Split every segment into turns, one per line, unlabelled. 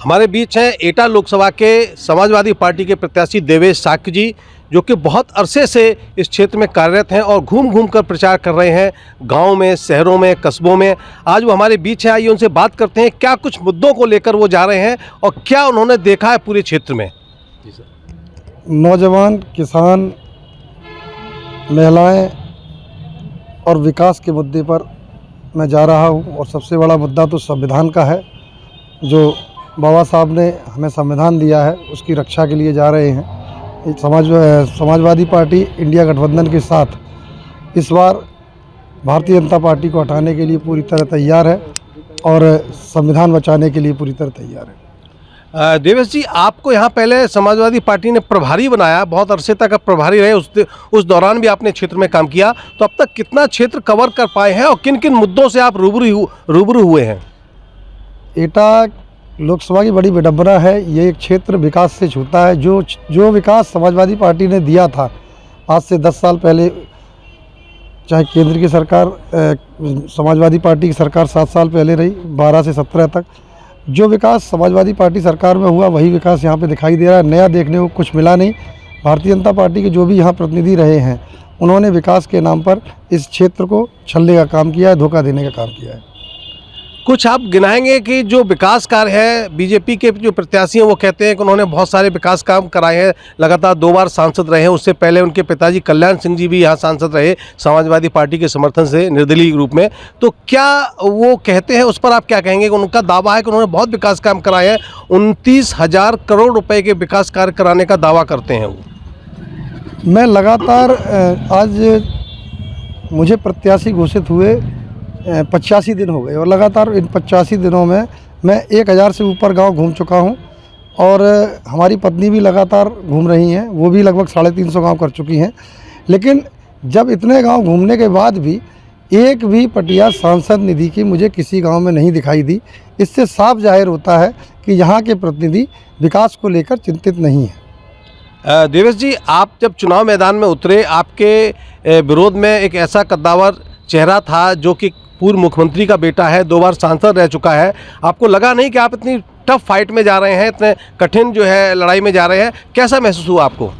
हमारे बीच हैं एटा लोकसभा के समाजवादी पार्टी के प्रत्याशी देवेश साक्य जी, जो कि बहुत अरसे से इस क्षेत्र में कार्यरत हैं और घूम घूम कर प्रचार कर रहे हैं गांव में, शहरों में, कस्बों में। आज वो हमारे बीच हैं, आइए उनसे बात करते हैं क्या कुछ मुद्दों को लेकर वो जा रहे हैं और क्या उन्होंने देखा है पूरे क्षेत्र में। जी सर।
नौजवान, किसान, महिलाएं और विकास के मुद्दे पर मैं जा रहा हूं और सबसे बड़ा मुद्दा तो संविधान का है। जो बाबा साहब ने हमें संविधान दिया है उसकी रक्षा के लिए जा रहे हैं। समाजवादी पार्टी इंडिया गठबंधन के साथ इस बार भारतीय जनता पार्टी को हटाने के लिए पूरी तरह तैयार है और संविधान बचाने के लिए पूरी तरह तैयार है।
देवेश जी, आपको यहाँ पहले समाजवादी पार्टी ने प्रभारी बनाया, बहुत अरसे तक आप प्रभारी रहे, उस दौरान भी आपने क्षेत्र में काम किया, तो अब तक कितना क्षेत्र कवर कर पाए हैं और किन किन मुद्दों से आप रूबरू हुए हैं।
एटा लोकसभा की बड़ी विडंबना है। ये एक क्षेत्र विकास से छूता है। जो विकास समाजवादी पार्टी ने दिया था आज से 10 साल पहले, चाहे केंद्र की सरकार, समाजवादी पार्टी की सरकार 7 साल पहले रही, 12 से 17 तक, जो विकास समाजवादी पार्टी सरकार में हुआ वही विकास यहाँ पे दिखाई दे रहा है। नया देखने को कुछ मिला नहीं। भारतीय जनता पार्टी के जो भी यहाँ प्रतिनिधि रहे हैं उन्होंने विकास के नाम पर इस क्षेत्र को छलने का काम किया है, धोखा देने का काम किया है।
कुछ आप गिनाएंगे कि जो विकास कार्य है, बीजेपी के जो प्रत्याशी हैं वो कहते हैं कि उन्होंने बहुत सारे विकास काम कराए हैं, लगातार 2 बार सांसद रहे हैं, उससे पहले उनके पिताजी कल्याण सिंह जी भी यहाँ सांसद रहे समाजवादी पार्टी के समर्थन से निर्दलीय रूप में। तो क्या वो कहते हैं, उस पर आप क्या कहेंगे कि उनका दावा है कि उन्होंने बहुत विकास काम कराए हैं, 29,000 करोड़ रुपए के विकास कार्य कराने का दावा करते हैं वो।
मैं लगातार आज मुझे प्रत्याशी घोषित हुए 85 दिन हो गए और लगातार इन 85 दिनों में मैं 1000 से ऊपर गांव घूम चुका हूं और हमारी पत्नी भी लगातार घूम रही हैं, वो भी लगभग 350 गांव कर चुकी हैं। लेकिन जब इतने गांव घूमने के बाद भी एक भी पटिया सांसद निधि की मुझे किसी गांव में नहीं दिखाई दी। इससे साफ जाहिर होता है कि यहाँ के प्रतिनिधि विकास को लेकर चिंतित नहीं है।
देवेश जी, आप जब चुनाव मैदान में उतरे, आपके विरोध में एक ऐसा कद्दावर चेहरा था जो कि पूर्व मुख्यमंत्री का बेटा है, 2 बार सांसद रह चुका है। आपको लगा नहीं कि आप इतनी टफ फाइट में जा रहे हैं, इतने कठिन जो है लड़ाई में जा रहे हैं? कैसा महसूस हुआ आपको?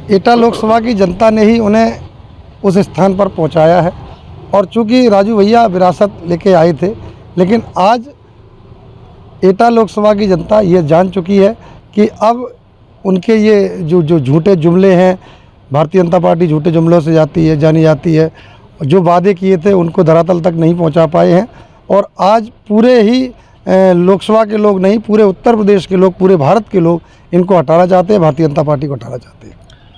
एटा लोकसभा की जनता ने ही उन्हें उस स्थान पर पहुंचाया है और चूंकि राजू भैया विरासत लेके आए थे, लेकिन आज एटा लोकसभा की जनता ये जान चुकी है कि अब उनके ये जो झूठे जुमले हैं, भारतीय जनता पार्टी झूठे जुमलों से जानी जाती है, जो वादे किए थे उनको धरातल तक नहीं पहुंचा पाए हैं। और आज पूरे ही लोकसभा के लोग नहीं, पूरे उत्तर प्रदेश के लोग, पूरे भारत के लोग इनको हटाना चाहते हैं, भारतीय जनता पार्टी को हटाना चाहते हैं।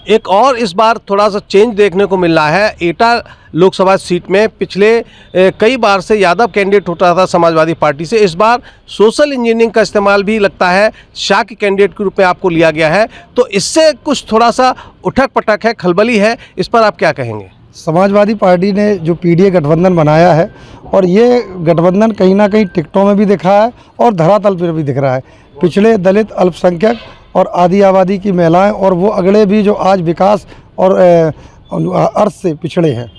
एक और इस बार थोड़ा सा चेंज देखने को मिल रहा है। एटा लोकसभा सीट में पिछले कई बार से यादव कैंडिडेट होता था समाजवादी पार्टी से, इस बार सोशल इंजीनियरिंग का इस्तेमाल भी लगता है शाक्य कैंडिडेट के रूप में आपको लिया गया है, तो इससे कुछ थोड़ा सा उठक पटक है, खलबली है, इस पर आप क्या कहेंगे?
समाजवादी पार्टी ने जो पीडीए गठबंधन बनाया है और ये गठबंधन कहीं ना कहीं टिकटों में भी दिखा है और धरातल पर भी दिख रहा है। पिछड़े, दलित, अल्पसंख्यक और आदि आबादी की महिलाएं और वो अगले भी जो आज विकास और अर्थ से पिछड़े हैं,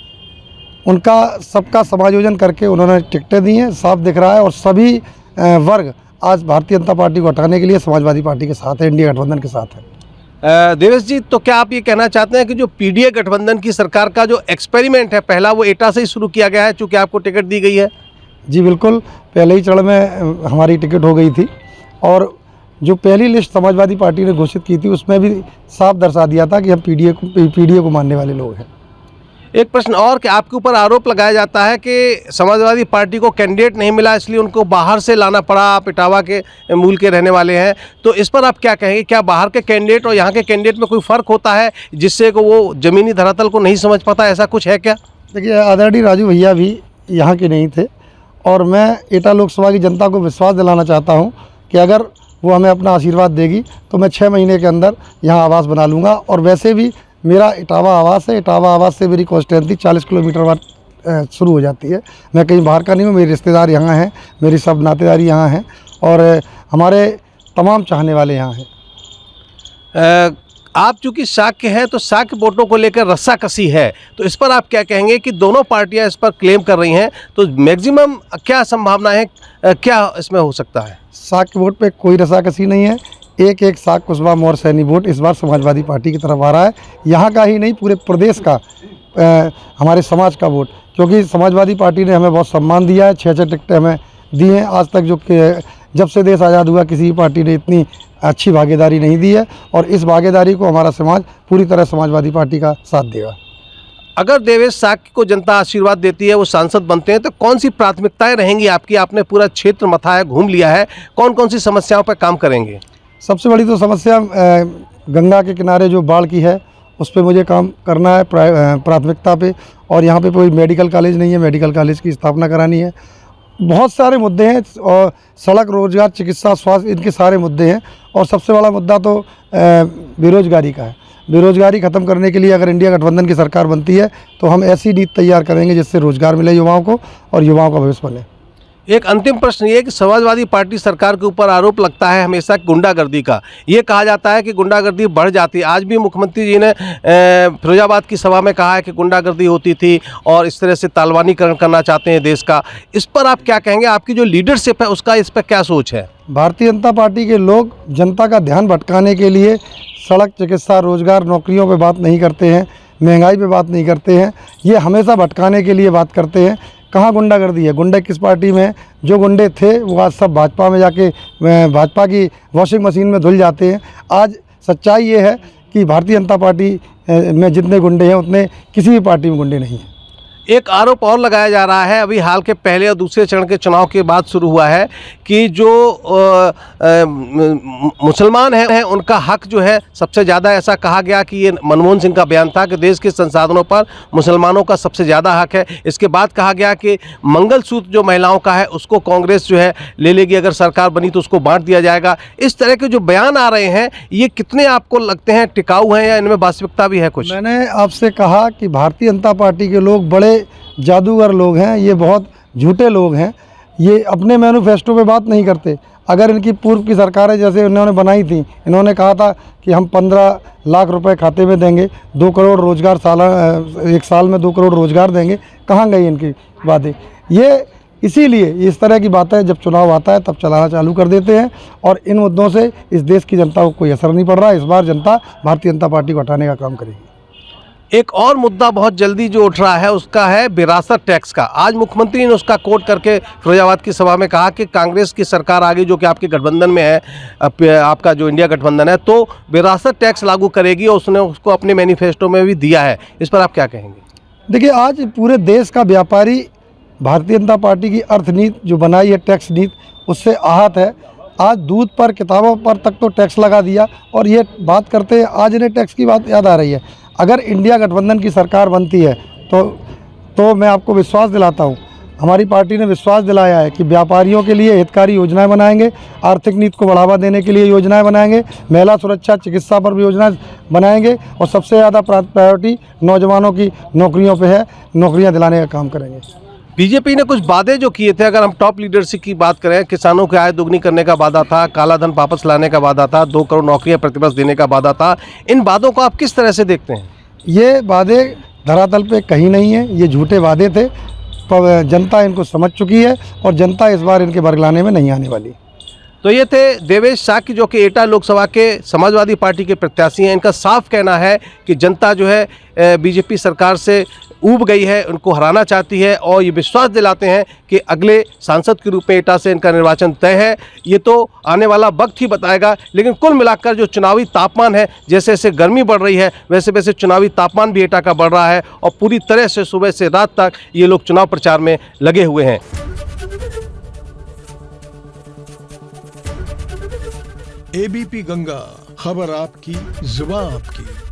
उनका सबका समायोजन करके उन्होंने टिकटें दी हैं। साफ दिख रहा है और सभी वर्ग आज भारतीय जनता पार्टी को हटाने के लिए समाजवादी पार्टी के साथ है, इंडिया गठबंधन के साथ है।
देवेश जी, तो क्या आप ये कहना चाहते हैं कि जो पीडीए गठबंधन की सरकार का जो एक्सपेरिमेंट है पहला, वो एटा से ही शुरू किया गया है चूँकि आपको टिकट दी गई है?
जी बिल्कुल, पहले ही चरण में हमारी टिकट हो गई थी और जो पहली लिस्ट समाजवादी पार्टी ने घोषित की थी उसमें भी साफ दर्शा दिया था कि हम पीडीए को मानने वाले लोग हैं।
एक प्रश्न और कि आपके ऊपर आरोप लगाया जाता है कि समाजवादी पार्टी को कैंडिडेट नहीं मिला इसलिए उनको बाहर से लाना पड़ा, आप इटावा के मूल के रहने वाले हैं, तो इस पर आप क्या कहेंगे? क्या बाहर के कैंडिडेट और यहाँ के कैंडिडेट में कोई फ़र्क होता है जिससे को वो ज़मीनी धरातल को नहीं समझ पाता, ऐसा कुछ है क्या?
देखिए, आदरणीय राजू भैया भी यहाँ के नहीं थे और मैं एटा लोकसभा की जनता को विश्वास दिलाना चाहता हूँ कि अगर वो हमें अपना आशीर्वाद देगी तो मैं 6 महीने के अंदर यहाँ आवास बना लूँगा। और वैसे भी मेरा इटावा आवास है, इटावा आवास से मेरी कॉन्स्टिट्यूंसी 40 किलोमीटर बाद शुरू हो जाती है। मैं कहीं बाहर का नहीं हूँ, मेरे रिश्तेदार यहाँ हैं, मेरी सब नातेदारी यहाँ हैं और हमारे तमाम चाहने वाले यहाँ हैं।
आप चूंकि शाक्य हैं तो शाक्य वोटों को लेकर रस्साकसी है, तो इस पर आप क्या कहेंगे कि दोनों पार्टियां इस पर क्लेम कर रही हैं, तो मैक्सिमम क्या संभावना है, क्या इसमें हो सकता है?
साख वोट पे कोई रसाकसी नहीं है। एक एक साख कुशवाहा मौर्य सैनी वोट इस बार समाजवादी पार्टी की तरफ आ रहा है। यहाँ का ही नहीं, पूरे प्रदेश का, हमारे समाज का वोट, क्योंकि समाजवादी पार्टी ने हमें बहुत सम्मान दिया है। 6 टिकटें हमें दी हैं आज तक, जब से देश आज़ाद हुआ किसी भी पार्टी ने इतनी अच्छी भागीदारी नहीं दी है, और इस भागीदारी को हमारा समाज पूरी तरह समाजवादी पार्टी का साथ देगा।
अगर देवेश शाक्य को जनता आशीर्वाद देती है, वो सांसद बनते हैं, तो कौन सी प्राथमिकताएं रहेंगी आपकी? आपने पूरा क्षेत्र मथा है, घूम लिया है, कौन कौन सी समस्याओं पर काम करेंगे?
सबसे बड़ी तो समस्या गंगा के किनारे जो बाढ़ की है उस पर मुझे काम करना है प्राथमिकता पे, और यहाँ पे कोई मेडिकल कॉलेज नहीं है, मेडिकल कॉलेज की स्थापना करानी है। बहुत सारे मुद्दे हैं, और सड़क, रोजगार, चिकित्सा, स्वास्थ्य, इनके सारे मुद्दे हैं। और सबसे बड़ा मुद्दा तो बेरोजगारी का है। बेरोजगारी ख़त्म करने के लिए अगर इंडिया गठबंधन की सरकार बनती है तो हम ऐसी नीति तैयार करेंगे जिससे रोजगार मिले युवाओं को और युवाओं का भविष्य बने।
एक अंतिम प्रश्न ये कि समाजवादी पार्टी सरकार के ऊपर आरोप लगता है हमेशा गुंडागर्दी का। ये कहा जाता है कि गुंडागर्दी बढ़ जाती है। आज भी मुख्यमंत्री जी ने फिरोजाबाद की सभा में कहा है कि गुंडागर्दी होती थी और इस तरह से तालिबानीकरण करना चाहते हैं देश का। इस पर आप क्या कहेंगे? आपकी जो लीडरशिप है उसका इस पर क्या सोच है?
भारतीय जनता पार्टी के लोग जनता का ध्यान भटकाने के लिए सड़क, चिकित्सा, रोजगार, नौकरियों पे बात नहीं करते हैं, महंगाई पे बात नहीं करते हैं। ये हमेशा भटकाने के लिए बात करते हैं। कहाँ गुंडागर्दी है? गुंडे किस पार्टी में हैं? जो गुंडे थे वो आज सब भाजपा में जाके भाजपा की वॉशिंग मशीन में धुल जाते हैं। आज सच्चाई ये है कि भारतीय जनता पार्टी में जितने गुंडे हैं उतने किसी भी पार्टी में गुंडे नहीं हैं।
एक आरोप और लगाया जा रहा है, अभी हाल के पहले और दूसरे चरण के चुनाव के बाद शुरू हुआ है, कि जो मुसलमान हैं उनका हक जो है सबसे ज़्यादा, ऐसा कहा गया कि ये मनमोहन सिंह का बयान था कि देश के संसाधनों पर मुसलमानों का सबसे ज़्यादा हक है। इसके बाद कहा गया कि मंगलसूत्र जो महिलाओं का है उसको कांग्रेस जो है ले लेगी, अगर सरकार बनी तो उसको बांट दिया जाएगा। इस तरह के जो बयान आ रहे हैं ये कितने आपको लगते हैं टिकाऊ हैं या इनमें वास्तविकता भी है कुछ?
मैंने आपसे कहा कि भारतीय जनता पार्टी के लोग बड़े जादूगर लोग हैं, ये बहुत झूठे लोग हैं। ये अपने मैनिफेस्टो पे बात नहीं करते। अगर इनकी पूर्व की सरकारें जैसे इन्होंने बनाई थी, इन्होंने कहा था कि हम 15 लाख रुपए खाते में देंगे, 2 करोड़ रोजगार एक साल में 2 करोड़ रोजगार देंगे, कहाँ गई इनकी बातें? ये इसीलिए इस तरह की बातें जब चुनाव आता है तब चलाना चालू कर देते हैं, और इन मुद्दों से इस देश की जनता को कोई असर नहीं पड़ रहा। इस बार जनता भारतीय जनता पार्टी को हटाने का काम करेगी।
एक और मुद्दा बहुत जल्दी जो उठ रहा है उसका है विरासत टैक्स का। आज मुख्यमंत्री ने उसका कोट करके फिरोजाबाद की सभा में कहा कि कांग्रेस की सरकार आ गई जो कि आपके गठबंधन में है, आपका जो इंडिया गठबंधन है, तो विरासत टैक्स लागू करेगी, और उसने उसको अपने मैनिफेस्टो में भी दिया है। इस पर आप क्या कहेंगे?
देखिए, आज पूरे देश का व्यापारी भारतीय जनता पार्टी की अर्थ नीति जो बनाई है, टैक्स नीति, उससे आहत है। आज दूध पर, किताबों पर तक तो टैक्स लगा दिया, और ये बात करते हैं आज इन्हें टैक्स की बात याद आ रही है। अगर इंडिया गठबंधन की सरकार बनती है तो मैं आपको विश्वास दिलाता हूँ, हमारी पार्टी ने विश्वास दिलाया है कि व्यापारियों के लिए हितकारी योजनाएं बनाएंगे, आर्थिक नीति को बढ़ावा देने के लिए योजनाएं बनाएंगे, महिला सुरक्षा, चिकित्सा पर भी योजनाएं बनाएंगे, और सबसे ज़्यादा प्रायोरिटी नौजवानों की नौकरियों पे है, नौकरियां दिलाने का काम करेंगे।
बीजेपी ने कुछ वादे जो किए थे, अगर हम टॉप लीडरशिप की बात करें, किसानों की आय दोगुनी करने का वादा था, काला धन वापस लाने का वादा था, 2 करोड़ नौकरियां प्रतिवर्ष देने का वादा था। इन वादों को आप किस तरह से देखते हैं?
ये वादे धरातल पे कहीं नहीं है, ये झूठे वादे थे। पर जनता इनको समझ चुकी है, और जनता इस बार इनके बरगलाने में नहीं आने वाली।
तो ये थे देवेश शाक्य जो कि एटा लोकसभा के समाजवादी पार्टी के प्रत्याशी हैं। इनका साफ कहना है कि जनता जो है बीजेपी सरकार से ऊब गई है, उनको हराना चाहती है, और ये विश्वास दिलाते हैं कि अगले सांसद के रूप में एटा से इनका निर्वाचन तय है। ये तो आने वाला वक्त ही बताएगा, लेकिन कुल मिलाकर जो चुनावी तापमान है, जैसे जैसे गर्मी बढ़ रही है वैसे वैसे चुनावी तापमान भी एटा का बढ़ रहा है, और पूरी तरह से सुबह से रात तक ये लोग चुनाव प्रचार में लगे हुए हैं।
एबीपी गंगा, खबर आपकी, जुबान आपकी।